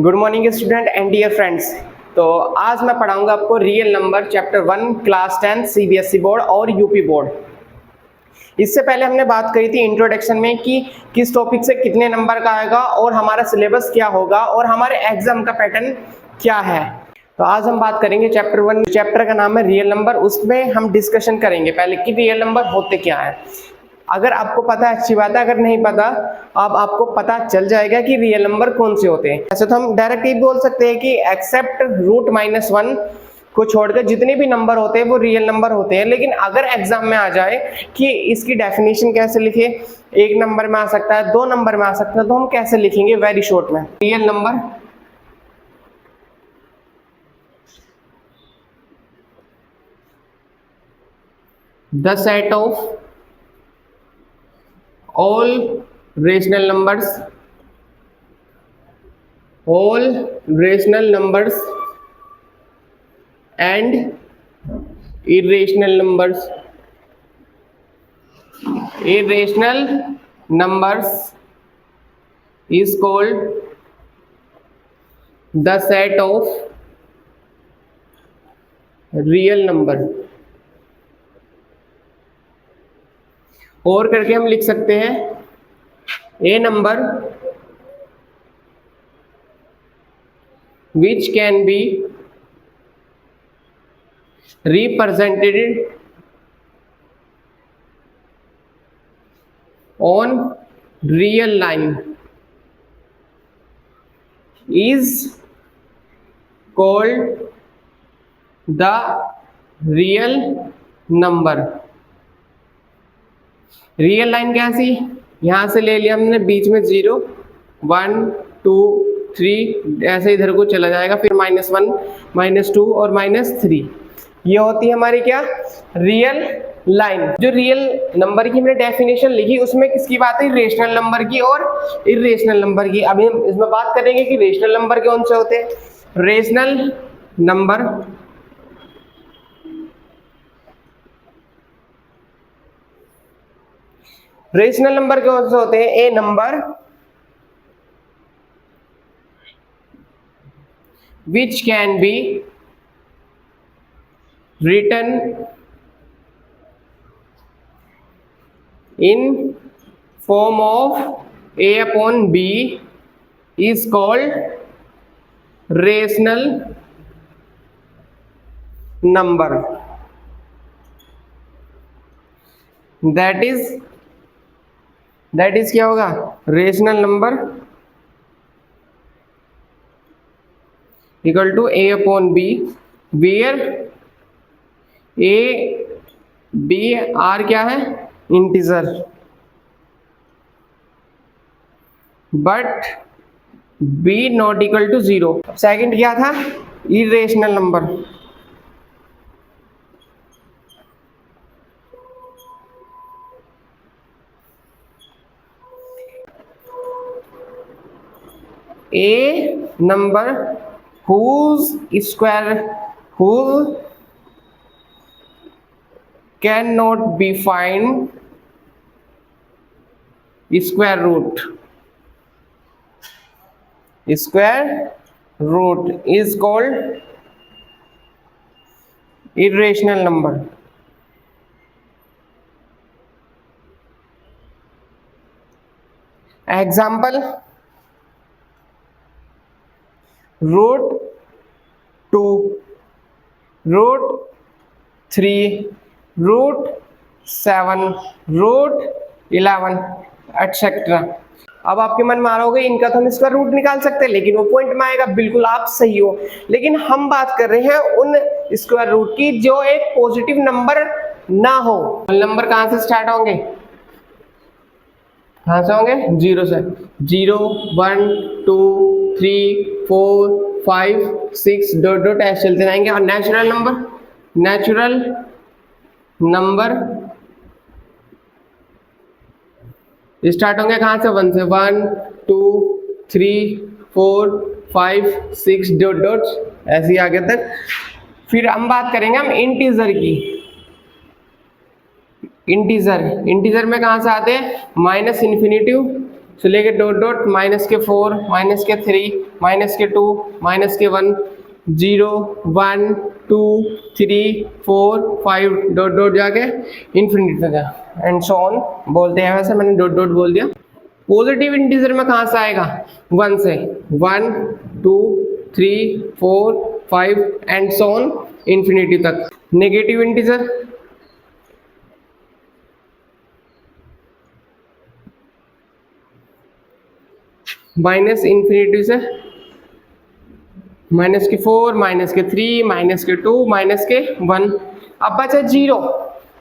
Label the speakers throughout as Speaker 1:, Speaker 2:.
Speaker 1: Good morning student and dear friends. तो आज मैं पढ़ाऊंगा आपको real number chapter 1 class 10 CBSE board और यूपी बोर्ड। इससे पहले हमने बात करी थी इंट्रोडक्शन में कि किस टॉपिक से कितने नंबर का आएगा और हमारा सिलेबस क्या होगा और हमारे एग्जाम का पैटर्न क्या है। तो आज हम बात करेंगे चैप्टर 1। चैप्टर का नाम है रियल नंबर। उसमें हम डिस्कशन करेंगे पहले कि रियल नंबर होते क्या है। अगर आपको पता है अच्छी बात है, अगर नहीं पता अब आपको पता चल जाएगा कि रियल नंबर कौन से होते हैं। ऐसे तो हम डायरेक्ट ही बोल सकते हैं कि एक्सेप्ट रूट -1 को छोड़कर जितने भी नंबर होते हैं वो रियल नंबर होते हैं। लेकिन अगर एग्जाम में आ जाए कि इसकी डेफिनेशन कैसे लिखे, 1 नंबर में आ सकता है, 2 नंबर में आ सकता है, तो हम कैसे लिखेंगे वेरी शॉर्ट में। Real number the set of all rational numbers and irrational numbers is called the set of real number। और करके हम लिख सकते हैं ए number which can be represented on real line is called the real number। Real line कैसी, यहां से ले लिया हमने, बीच में 0 1 2 3 ऐसे इधर को चला जाएगा, फिर -1 -2 और -3। ये होती है हमारी क्या, रियल लाइन। जो रियल नंबर की हमने डेफिनेशन लिखी उसमें किसकी बात है, रेशनल नंबर की और इरेशनल नंबर की। अभी हम इसमें बात करेंगे कि रेशनल नंबर कौन से होते हैं। रेशनल नंबर रेशनल नंबर कौन से होते हैं, ए number which can be written in form of a upon b is called rational number। that is क्या होगा, rational number equal to a upon b where a b r क्या है, integer, but b not equal to 0। Second क्या था, irrational number. A number whose cannot be find square root is called irrational number। Example, √2 √3 √7 √11 etcetera. अब आपके मन में आ रहा होगा इनका तो हम इसका रूट निकाल सकते हैं, लेकिन वो पॉइंट में आएगा। बिल्कुल आप सही हो, लेकिन हम बात कर रहे हैं उन स्क्वायर रूट की जो एक पॉजिटिव नंबर ना हो। नंबर कहां से स्टार्ट होंगे, कहां से होंगे, 0 से। 0 1 2 3 4 5 6 डॉट डॉट ऐसे चलते जाएंगे। और नेचुरल नंबर स्टार्ट होंगे कहां से, 1 से। 1 2 3 4 5 6 डॉट डॉट ऐसे ही आगे तक। फिर हम बात करेंगे हम इंटीजर की। इंटीजर में कहां से आते हैं, -∞ सो लेके डॉट डॉट माइनस के 4 माइनस के 3 माइनस के 2 माइनस के 1 0 1 2 3 4 5 डॉट डॉट जाके इन्फिनिटी तक जा एंड सो ऑन बोलते हैं। वैसे मैंने डॉट डॉट बोल दिया। पॉजिटिव इंटीजर में कहाँ से आएगा? 1 से 1 2 3 4 5 एंड सो ऑन इन्फिनिटी तक। नेगेटिव इंटीजर माइनस इन्फिनिटी से माइनस के 4 माइनस के 3 माइनस के 2 माइनस के 1। अब बचा 0।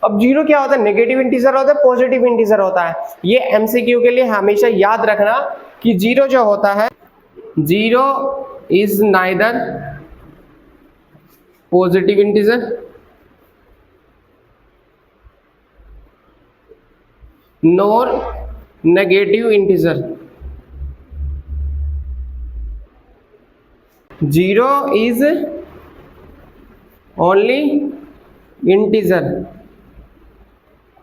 Speaker 1: अब 0 क्या होता है? नेगेटिव इंटीजर होता है, पॉजिटिव इंटीजर होता है। ये एमसीक्यू के लिए हमेशा याद रखना कि 0 जो होता है 0 is neither positive integer nor negative integer. 0 is only integer।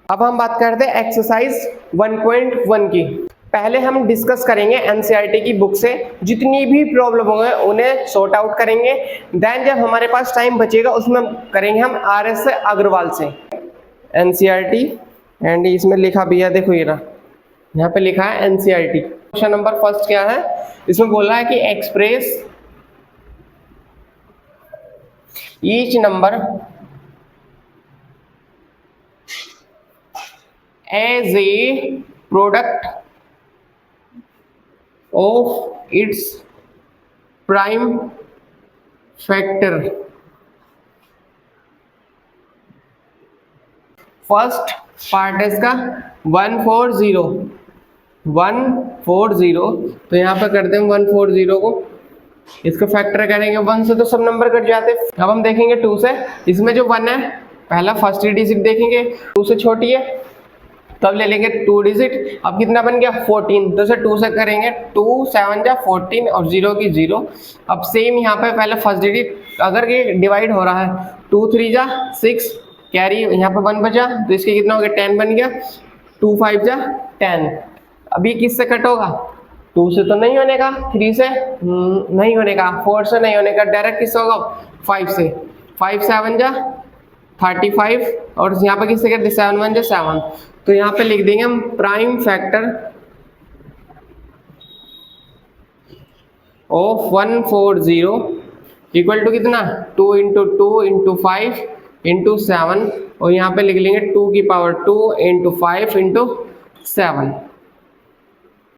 Speaker 1: अब हम बात करते हैं एक्सरसाइज 1.1 की। पहले हम डिस्कस करेंगे एनसीईआरटी की बुक से जितनी भी प्रॉब्लम होंगे उन्हें सॉर्ट आउट करेंगे। देन जब हमारे पास टाइम बचेगा उसमें करेंगे हम आरएस अग्रवाल से एनसीईआरटी। एंड इसमें लिखा भी है, देखो ये रहा, यहाँ पे लिखा है एनसीईआरटी। क्वेश्चन नंबर फर्स्ट क्या है? इसमें बोल रहा है कि express each number as a product of its prime factor। First part है इसका 140 तो यहाँ पे करते हैं 140 को, इसको फैक्टर करेंगे 1 से तो सब नंबर कट जाते हैं। अब हम देखेंगे 2 से। इसमें जो 1 है पहला फर्स्ट डिजिट देखेंगे, 2 से छोटी है तब ले लेंगे 2 डिजिट। अब कितना बन गया? 14। तो इसे 2 से करेंगे 2 7 जा 14 और 0 की 0। अब सेम यहाँ पे पहले फर्स्ट डिजिट अगर ये डिवाइड हो रहा है 2 3 जा 6 कैरी यहाँ पे 1 बचा तो इसके कितना हो गया? 10 बन गया। 2 5 जा 10। अब ये किससे कट होगा? 2 से तो नहीं होने का, 3 से नहीं होने का, 4 से नहीं होने का, डायरेक्ट किससे होगा? 5 से। 5 7 जा 35 और यहाँ पे किससे करते? 7 1 जा 7। तो यहाँ पे लिख देंगे हम prime factor of 140 equal to कितना? 2 इंटू 2 इंटू 5 इंटू 7 और यहाँ पे लिख लेंगे 2 की पावर 2 इंटू 5 इंटू 7।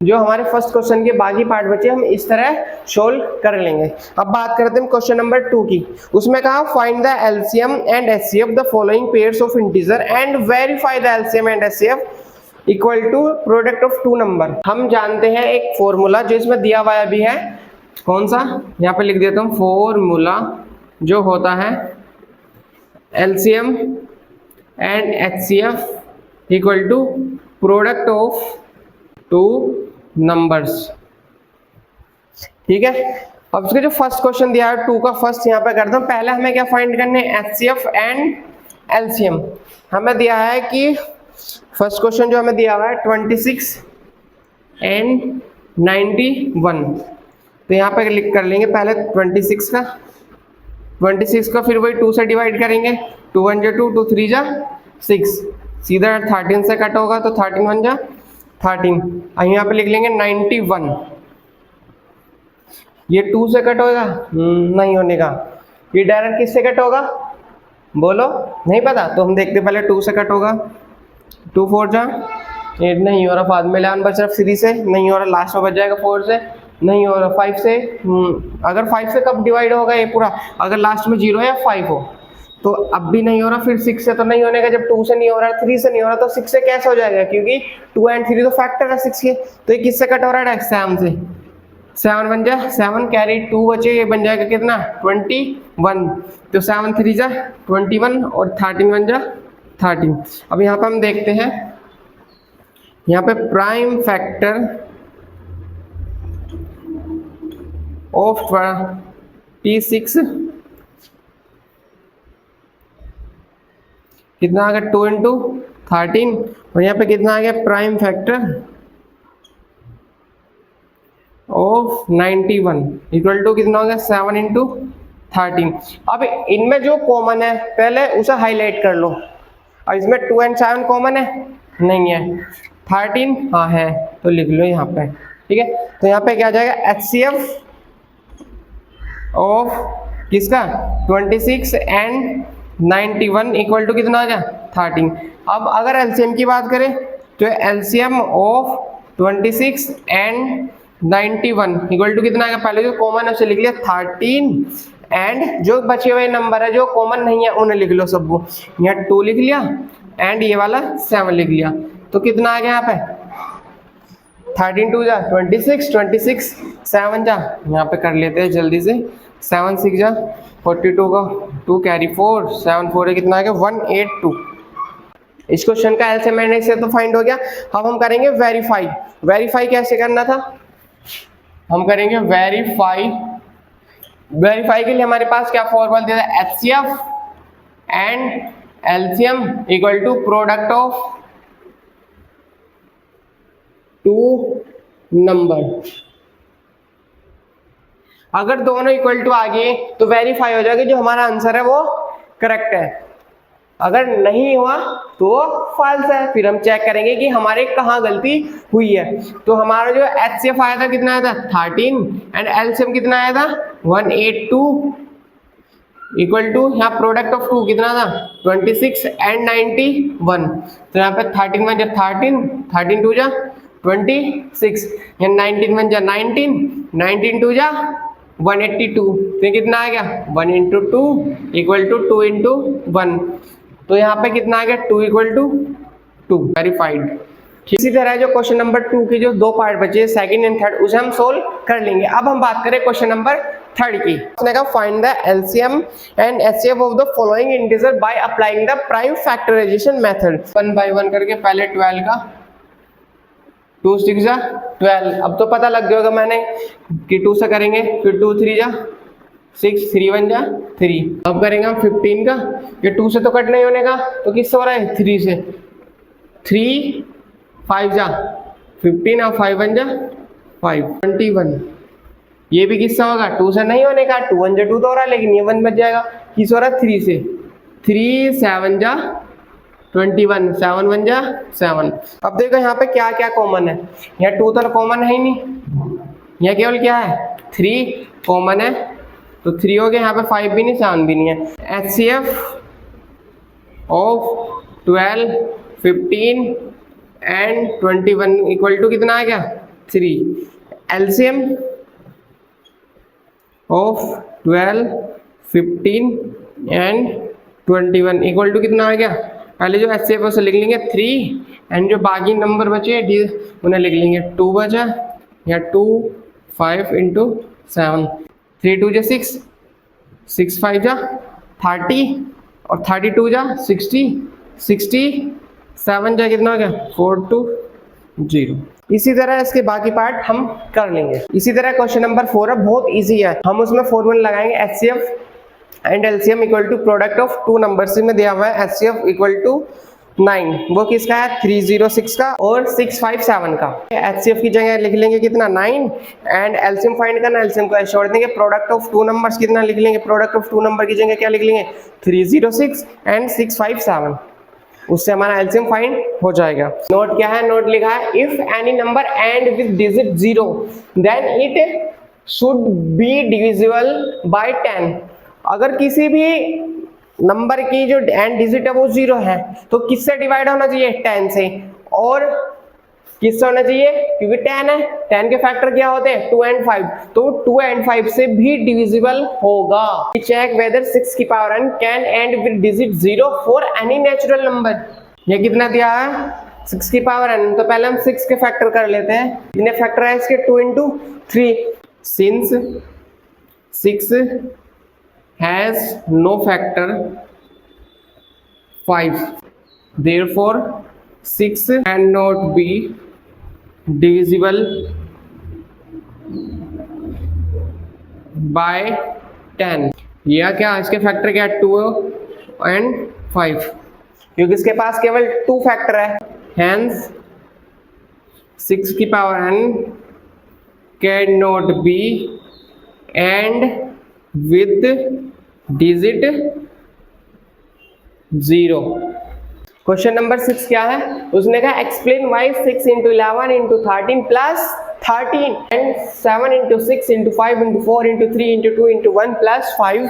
Speaker 1: जो हमारे फर्स्ट क्वेश्चन के बाकी पार्ट बचे हम इस तरह सोल्व कर लेंगे। अब बात करते हैं क्वेश्चन नंबर 2 की। उसमें कहा find the LCM and HCF the following pairs of integer and verify the LCM and HCF equal to product of 2 number. हम जानते हैं एक फॉर्मूला जो इसमें दिया हुआ भी है, कौन सा? यहाँ पे लिख देता हूँ फॉर्मूला जो होता है LCM and HCF equal to product of 2 numbers. ठीक है। अब इसका जो फर्स्ट क्वेश्चन दिया है 2 का फर्स्ट यहाँ पे करता हूँ। पहले हमें क्या फाइंड करने हैं? HCF and LCM. हमें दिया है कि फर्स्ट क्वेश्चन जो हमें दिया हुआ है 26 एंड 91। तो यहाँ पे क्लिक कर लेंगे पहले 26 का फिर वही 2 से डिवाइड करेंगे। 2 1 जा 2 2 3 जा 6 सीधा 13 से कट होगा तो 13 1 जा 13। यहाँ पे लिख लेंगे 91। ये 2 से कट होगा? नहीं होने का। ये डायरेक्ट किससे कट होगा? बोलो, नहीं पता? तो हम देखते पहले 2 से कट होगा। 2 4 जा 8 नहीं हो रहा, बाद में 11 बच रहा 3 से नहीं हो रहा, लास्ट में बच जाएगा 4 से नहीं हो रहा, 5 से अगर 5 से कब डिवाइड होगा ये पूरा? अगर लास्ट में 0 या 5 हो तो अब भी नहीं हो रहा। फिर 6 से तो नहीं होने का, जब 2 से नहीं हो रहा 3 से नहीं हो रहा तो 6 से कैसे हो जाएगा? क्योंकि 2 एंड 3 तो फैक्टर है 6 के। तो ये किससे कट हो रहा है? 7 से। 7 बन जा 7 कैरी 2 बचे, ये बन जाएगा कितना? 21। तो 7 3 जा 21 और 13 बन जा 13। अब यहाँ पे हम देखते हैं, यहाँ पे प्राइम फैक्टर ऑफ 26 कितना आ गया? 2 इंटू 13 और यहाँ पे कितना आ गया? Prime factor of 91 equal to कितना हो गया 7 इंटू 13। अब इनमें जो कॉमन है पहले उसे हाईलाइट कर लो। अब इसमें 2 एंड 7 कॉमन है नहीं है, 13 हाँ है तो लिख लो यहाँ पे, ठीक है। तो यहाँ पे क्या आ जाएगा HCF ऑफ किसका 26 एंड 91 इक्वल टू कितना आ गया 13। अब अगर एलसीएम की बात करें तो LCM of 26 and 91 equal to कितना आएगा, पहले जो कॉमन है उसे लिख लिया 13 एंड जो बचे हुए नंबर है जो कॉमन नहीं है उन्हें लिख लो सबको। यहाँ 2 लिख लिया एंड ये वाला 7 लिख लिया, तो कितना आ गया यहाँ पे 13 2 जा 26, 26 7 जा, यहाँ पे कर लेते हैं जल्दी से, 7 6 जा 42 का 2 कैरी 4 7 4 कितना आ गया 182। इस क्वेश्चन का एलसीएम एंड एचसीएफ तो फाइंड हो गया। अब हम करेंगे वेरीफाई। वेरीफाई कैसे करना था, हम करेंगे वेरीफाई। वेरीफाई के लिए हमारे पास क्या फॉर्मूला दिया था, HCF and LCM equal to product of two number. अगर दोनों इक्वल टू आ गए तो वेरीफाई हो जाएगा जो हमारा आंसर है वो करेक्ट है, अगर नहीं हुआ तो फॉल्स है। फिर हम चेक करेंगे कि हमारे कहाँ गलती हुई है। तो हमारा जो HCF आया था कितना आया था 13 एंड एलसीएम कितना आया था 182 इक्वल टू यहाँ प्रोडक्ट ऑफ टू कितना था 26 एंड 91। तो यहाँ पे 13 1 जा 13 13 2 जा 26 या 19 1 जा 19 19 2 जा 182। तो कितना आ गया 1 इंटू 2 इक्वल टू 2 इंटू 1। तो यहाँ पे कितना आ गया 2 इक्वल टू 2 वेरीफाइड। इसी तरह जो क्वेश्चन नंबर 2 के जो दो पार्ट बचे सेकंड एंड थर्ड उसे हम सोल्व कर लेंगे। अब हम बात करें क्वेश्चन नंबर 3 की। उसने कहा find the LCM and HCF of the following integer by applying the prime factorisation method. 1 by 1 करके पहले 12 का 2 6 जा 12। अब तो पता लग गया होगा मैंने कि 2 से करेंगे, फिर 2 3 जा 6 3 1 जा 3। अब करेंगे हम 15 का, ये 2 से तो कट नहीं होने का तो किससे हो रहा है 3 से, 3 5 जा 15 और 5 1 जा 5 21। ये भी किससे होगा 2 से नहीं होने का, 2 1 जा 2 तो हो रहा है लेकिन ये 1 बच जाएगा। किस हो रहा है 3 से, 3 7 जा 21 7 1 जा 7। अब देखो यहाँ पे क्या क्या कॉमन है, यहाँ 2 तो कॉमन है ही नहीं, यहाँ केवल क्या है 3 कॉमन है तो 3 हो गया, यहाँ पे 5 भी नहीं 7 भी नहीं है। HCF of 12 15 and 21 equal to कितना आ गया 3। LCM of 12 15 and 21 equal to कितना आ गया, पहले जो HCF है उसे लिख लेंगे 3 एंड जो बाकी नंबर बचे उन्हें लिख लेंगे 2 बचा या 2 5 इंटू 7 3 2 जा 6 6 5 जा 30 और 32 जा 60 60 7 जा कितना हो गया 4 2 0। इसी तरह इसके बाकी पार्ट हम कर लेंगे। इसी तरह क्वेश्चन नंबर 4 है, बहुत इजी है। हम उसमें फॉर्मूला लगाएंगे HCF and LCM equal to product of two numbers में दिया हुआ है HCF इक्वल टू 9, वो किसका है 306 का और 657 का। HCF की जगह लिख लेंगे कितना 9 एंड एलसीएम फाइंड करना, एलसीएम को छोड़ देंगे, प्रोडक्ट ऑफ टू नंबर्स कितना लिख लेंगे, प्रोडक्ट ऑफ टू नंबर की जगह क्या लिख लेंगे 306 एंड 657, उससे हमारा एलसीएम फाइंड हो जाएगा। नोट क्या है, नोट लिखा है if any number end with digit 0 then it should be divisible by 10। अगर किसी भी नंबर की जो एंड डिजिट है वो 0 है तो किससे डिवाइड होना चाहिए 10 से, और किससे होना चाहिए क्योंकि 10 है, 10 के फैक्टर क्या होते हैं 2 एंड 5, तो 2 एंड 5 से भी डिविजिबल होगा। चेक वेदर 6 की power n can and with digit 0 for any natural number. ये कितना दिया है 6 की पावर n, तो पहले हम 6 के फैक्टर कर लेते हैं। कितने फैक्टर है इसके 2 into 3, since 6 has no factor 5, therefore 6 cannot be divisible by 10। यह क्या इसके फैक्टर क्या 2 एंड 5, क्योंकि इसके पास केवल 2 फैक्टर है, hence 6 की power n can not be end with digit 0। Question number 6 क्या है, उसने कहा explain why 6 into 11 into 13 plus 13 and 7 into 6 into 5 into 4 into 3 into 2 into 1 plus 5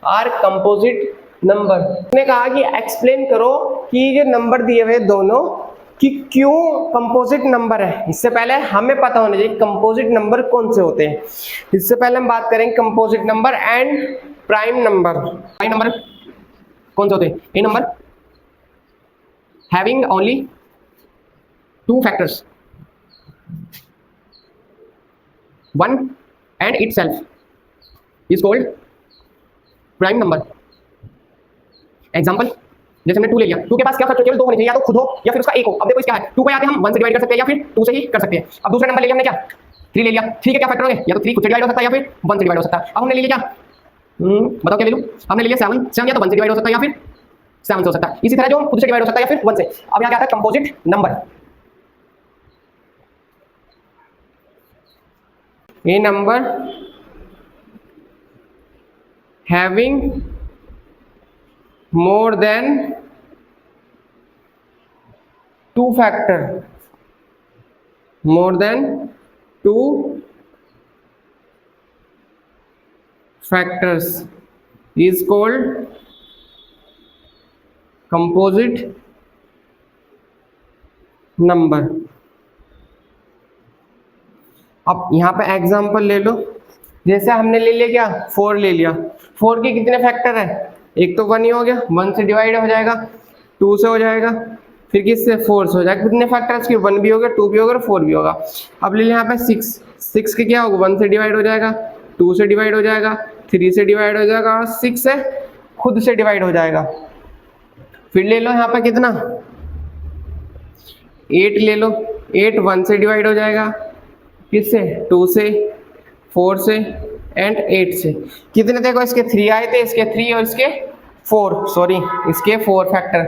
Speaker 1: are composite number. उसने कहा कि एक्सप्लेन करो कि ये नंबर दिए हुए दोनों कि क्यों कंपोजिट नंबर है। इससे पहले हमें पता होना चाहिए कंपोजिट नंबर कौन से होते हैं। इससे पहले हम बात करेंगे composite number and prime number. Prime number कौन से होते हैं? ए number having only two factors, one and itself is called prime number। Example जैसे हमने 2 ले लिया, 2 के पास क्या फैक्टर केवल 2 होने चाहिए, या तो खुद हो या फिर उसका एक हो। अब देखो इसका है 2 को आते हम 1 से डिवाइड कर सकते हैं या फिर 2 से ही कर सकते हैं। अब दूसरा नंबर ले लिया हमने क्या 3 ले लिया, 3 के क्या फैक्टर हो गए, या तो 3 खुद से डिवाइड हो सकता है या फिर 1 से डिवाइड हो सकता है। अब हमने ले लिया क्या बताओ क्या ले लूं, हमने ले लिया 7, 7 या तो 1 से डिवाइड हो सकता है या फिर 7 से हो सकता है। इसी तरह जो खुद से डिवाइड हो सकता है या फिर 1 से। अब यहाँ क्या आता है composite number. A number having more than 2 factor, more than 2 factors is called composite number। अब यहाँ पे एग्जांपल ले लो, जैसे हमने ले लिया क्या 4 ले लिया, 4 के कितने फैक्टर है, एक तो 1 ही हो गया, 1 से डिवाइड हो जाएगा, 2 से हो जाएगा, फिर किससे 4 से हो जाएगा। कितने फैक्टर इसके 1 भी होगा, 2 भी होगा, 4 भी होगा। अब ले लिया यहाँ पे 6, 6 के क्या होगा 1 से डिवाइड हो जाएगा, 2 से डिवाइड हो जाएगा, 3 से डिवाइड हो जाएगा और 6 से खुद से डिवाइड हो जाएगा। फिर ले लो यहाँ पे कितना 8 ले लो, 8 1 से डिवाइड हो जाएगा, किससे 2 से, 4 से एंड 8 से। कितने देखो इसके 3 आए थे, इसके 3 और इसके 4, सॉरी इसके 4 फैक्टर।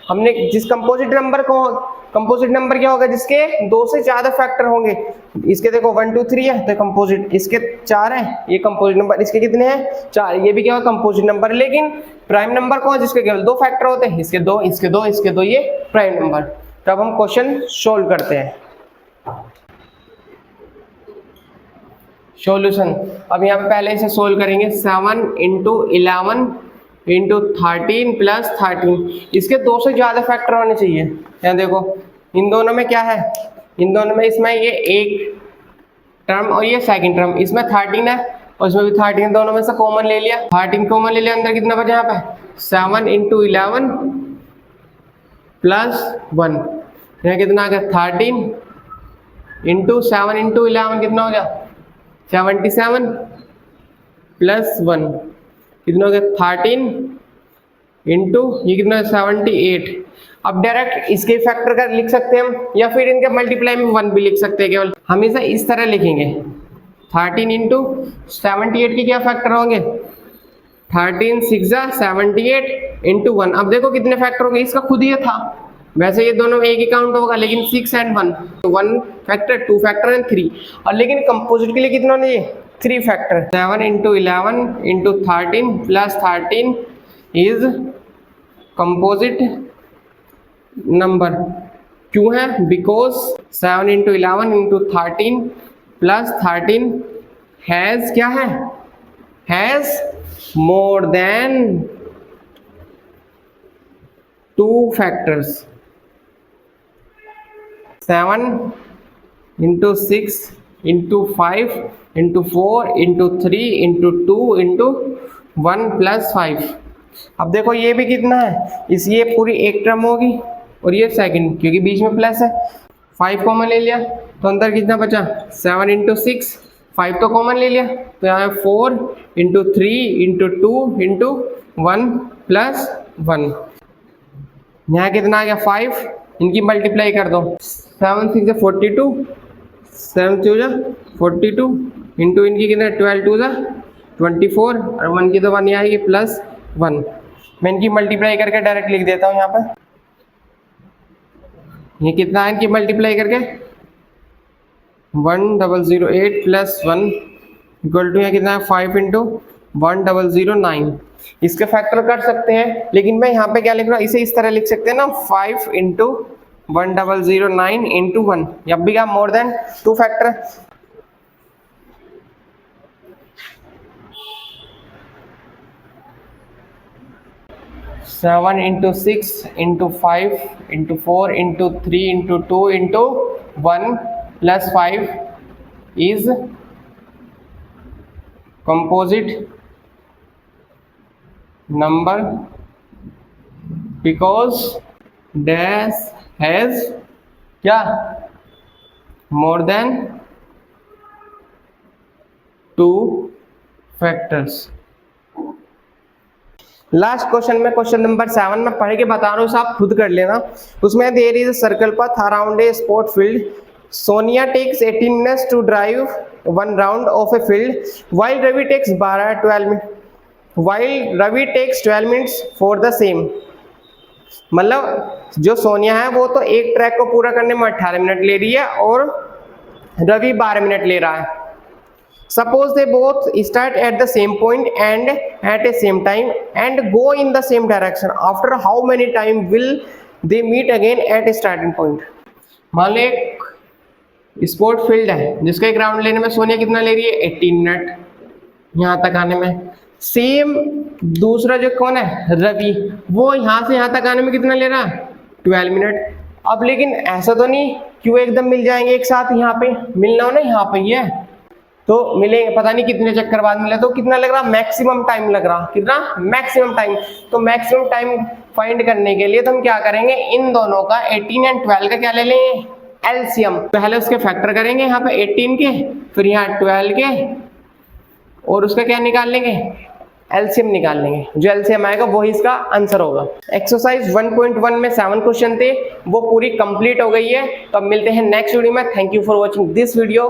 Speaker 1: हमने जिस कंपोजिट नंबर को, कंपोजिट नंबर क्या होगा जिसके 2 से ज्यादा फैक्टर होंगे। इसके देखो 1 2 3 है तो कंपोजिट, इसके 4 है ये कंपोजिट नंबर, इसके कितने हैं 4, ये भी क्या होगा कंपोजिट नंबर। लेकिन प्राइम नंबर कौन है जिसके केवल 2 फैक्टर होते हैं, इसके 2 इसके 2 इसके 2, ये प्राइम नंबर। तो अब हम क्वेश्चन सोल्व करते हैं। सॉल्यूशन अब यहाँ पे पहले इसे सोल्व करेंगे। 7 इंटू 11 इंटू 13 प्लस 13, इसके 2 से ज़्यादा फैक्टर होने चाहिए। यहाँ देखो इन दोनों में क्या है, इन दोनों में इसमें ये एक टर्म और ये सेकंड टर्म, इसमें 13 है और इसमें भी 13, दोनों में से कॉमन ले लिया, 13 कॉमन ले लिया, अंदर कितना बचा यहाँ पे 7 इंटू 11 प्लस 1, यहाँ कितना आ गया 13 इंटू 7 इंटू 11 कितना हो गया 77 प्लस 1 कितना हो गया 13 इंटू ये कितना 78। अब डायरेक्ट इसके फैक्टर का लिख सकते हैं हम, या फिर इनके मल्टीप्लाई में 1 भी लिख सकते हैं। केवल हमेशा इस तरह लिखेंगे 13 इंटू 78 के क्या फैक्टर होंगे 13 6 78 इंटू 1। अब देखो कितने फैक्टर हो गए, इसका खुद ही था, वैसे ये दोनों एक ही काउंट होगा लेकिन 6 एंड 1, तो 1 फैक्टर 2 फैक्टर एंड 3, और लेकिन कंपोजिट के लिए कितना होना चाहिए 3 factor. 7 into 11 into 13 plus 13 is composite number. क्यों है, because 7 into 11 into 13 plus 13 has क्या है, has more than 2 factors. 7 into 6 into 5 into 4 into 3 into 2 into 1 plus 5। अब देखो ये भी कितना है, इस ये पूरी एक टर्म होगी और ये सेकंड, क्योंकि बीच में प्लस है। 5 कॉमन ले लिया तो अंदर कितना बचा 7 इंटू 6, 5 तो कॉमन ले लिया तो यहाँ 4 इंटू 3 इंटू 2 इंटू 1 प्लस 1, यहाँ कितना आ गया 5, इनकी मल्टीप्लाई कर दो 7 6 42, 7 2 42 इंटू इनकी कितना 12 2 24 और 1 की तो 1 आएगी प्लस 1। मैं इनकी मल्टीप्लाई करके डायरेक्ट लिख देता हूँ यहाँ पर, ये कितना है इनकी मल्टीप्लाई करके 1008 प्लस 1 इक्वल टू यहाँ कितना है 5 इंटू 1009। इसके फैक्टर कर सकते हैं, लेकिन मैं यहाँ पे क्या लिख रहा हूँ, इसे इस तरह लिख सकते हैं ना 5 इंटू 1009 इंटू 1, अब भी क्या more than 2 factor. Seven into 6 into 5 into 4 into 3 into 2 into 1 plus 5 is composite number because dash has क्या more than 2 factors। Last question में क्वेश्चन नंबर 7 में पढ़ के बता रहा हूँ, आप खुद कर लेना। उसमें there is a circle path around a sport field. Sonia takes 18 minutes to drive 1 round of a field while Ravi takes 12 minutes for the same. मतलब जो सोनिया है वो तो एक ट्रैक को पूरा करने में 18 मिनट ले रही है और रवि 12 मिनट ले रहा है। Suppose they both start at the same point and at a same time and go in the same direction. After how many time will they meet again at a starting point? मान ले एक sport field है जिसका एक round लेने में सोनिया कितना ले रही है 18 मिनट यहाँ तक आने में। सेम दूसरा जो कौन है रवि, वो यहाँ से यहाँ तक आने में कितना ले रहा है 12 मिनट। अब लेकिन ऐसा तो नहीं कि वो एकदम मिल जाएंगे एक साथ, यहाँ पे मिलना हो ना, यहाँ पे ही है तो मिलेंगे, पता नहीं कितने चक्कर बाद मिले। तो कितना लग रहा, मैक्सिमम टाइम लग रहा, कितना मैक्सिमम टाइम। तो मैक्सिमम टाइम फाइंड करने के लिए तो हम क्या करेंगे, इन दोनों का 18 एंड 12 का क्या ले लेंगे एलसीएम। पहले उसके फैक्टर करेंगे यहाँ पे 18 के, फिर यहाँ 12 के, और उसका क्या निकाल लेंगे एलसीएम निकाल लेंगे। जो एलसीएम आएगा वही इसका आंसर होगा। एक्सरसाइज 1.1 में 7 क्वेश्चन थे, वो पूरी कंप्लीट हो गई है। तो अब मिलते हैं नेक्स्ट वीडियो में। Thank you for watching this video.